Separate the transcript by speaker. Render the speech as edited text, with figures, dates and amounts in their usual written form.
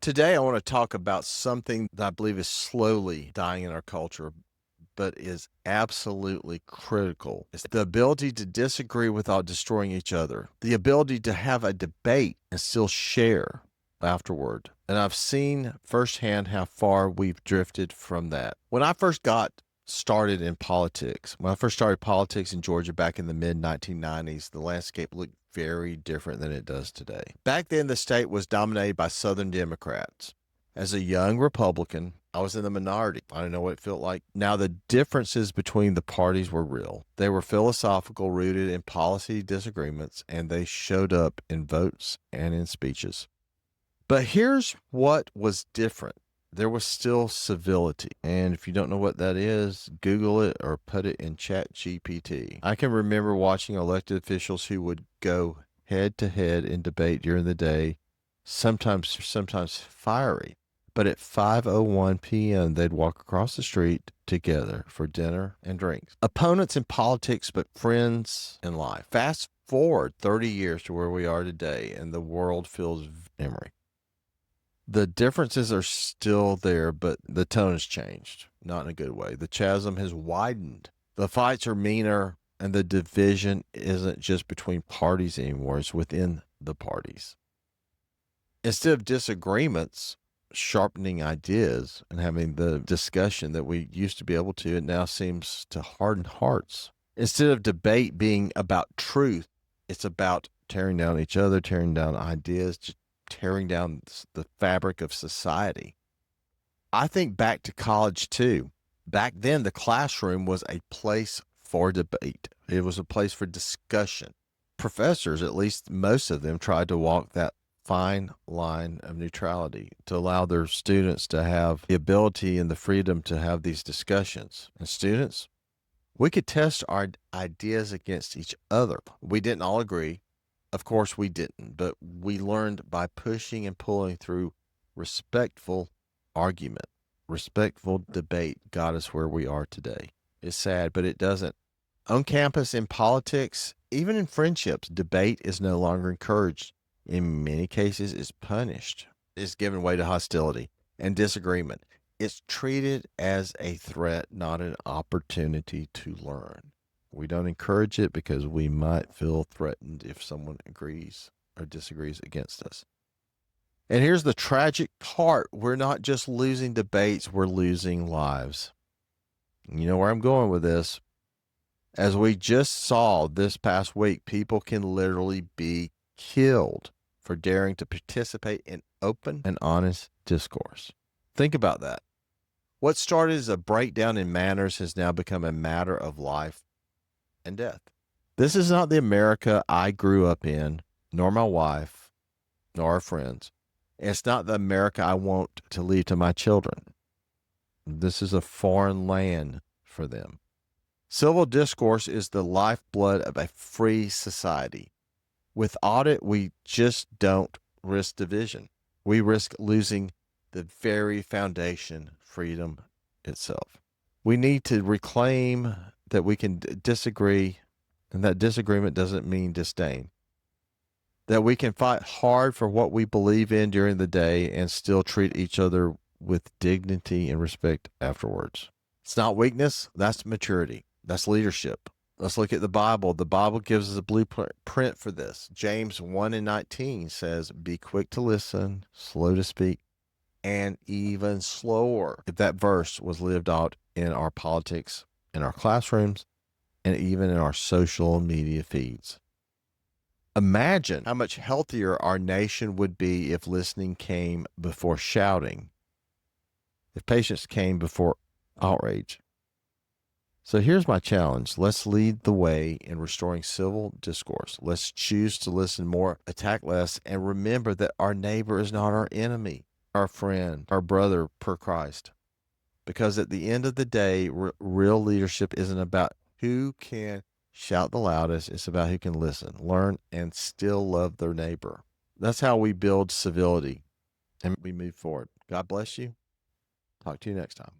Speaker 1: Today, I want to talk about something that I believe is slowly dying in our culture, but is absolutely critical. It's the ability to disagree without destroying each other, the ability to have a debate and still share afterward. And I've seen firsthand how far we've drifted from that. When I first got started in politics, when I first started politics in Georgia back in the mid 1990s, the landscape looked very different than it does today. Back then, the state was dominated by Southern Democrats. As a young Republican, I was in the minority. I didn't know what it felt like. Now, the differences between the parties were real. They were philosophical, rooted in policy disagreements, and they showed up in votes and in speeches. But here's what was different. There was still civility. And if you don't know what that is, Google it or put it in Chat GPT. I can remember watching elected officials who would go head to head in debate during the day, sometimes fiery. But at 5:01 p.m., they'd walk across the street together for dinner and drinks. Opponents in politics, but friends in life. Fast forward 30 years to where we are today, and the world feels memory. The differences are still there, but the tone has changed, not in a good way. The chasm has widened. The fights are meaner, and the division isn't just between parties anymore, it's within the parties. Instead of disagreements, sharpening ideas and having the discussion that we used to be able to, it now seems to harden hearts. Instead of debate being about truth, it's about tearing down each other, tearing down ideas, just tearing down the fabric of society. I think back to college too. Back then, the classroom was a place for debate. It was a place for discussion. Professors, at least most of them, tried to walk that fine line of neutrality to allow their students to have the ability and the freedom to have these discussions. And students, we could test our ideas against each other. We didn't all agree. Of course, we didn't, but we learned by pushing and pulling through respectful argument, respectful debate got us where we are today. It's sad, but it doesn't. On campus, in politics, even in friendships, debate is no longer encouraged. In many cases, it's punished. It's given way to hostility and disagreement. It's treated as a threat, not an opportunity to learn. We don't encourage it because we might feel threatened if someone agrees or disagrees against us. And here's the tragic part. We're not just losing debates, we're losing lives. You know where I'm going with this. As we just saw this past week, people can literally be killed for daring to participate in open and honest discourse. Think about that. What started as a breakdown in manners has now become a matter of life and death. This is not the America I grew up in, nor my wife, nor our friends. It's not the America I want to leave to my children. This is a foreign land for them. Civil discourse is the lifeblood of a free society. Without it, we just don't risk division. We risk losing the very foundation, freedom itself. We need to reclaim that we can disagree, and that disagreement doesn't mean disdain. That we can fight hard for what we believe in during the day and still treat each other with dignity and respect afterwards. It's not weakness, that's maturity. That's leadership. Let's look at the Bible. The Bible gives us a blueprint for this. James 1:19 says, be quick to listen, slow to speak, and even slower. If that verse was lived out in our politics, in our classrooms, and even in our social media feeds. Imagine how much healthier our nation would be if listening came before shouting, if patience came before outrage. So here's my challenge. Let's lead the way in restoring civil discourse. Let's choose to listen more, attack less, and remember that our neighbor is not our enemy, our friend, our brother per Christ. Because at the end of the day, real leadership isn't about who can shout the loudest. It's about who can listen, learn, and still love their neighbor. That's how we build civility and we move forward. God bless you. Talk to you next time.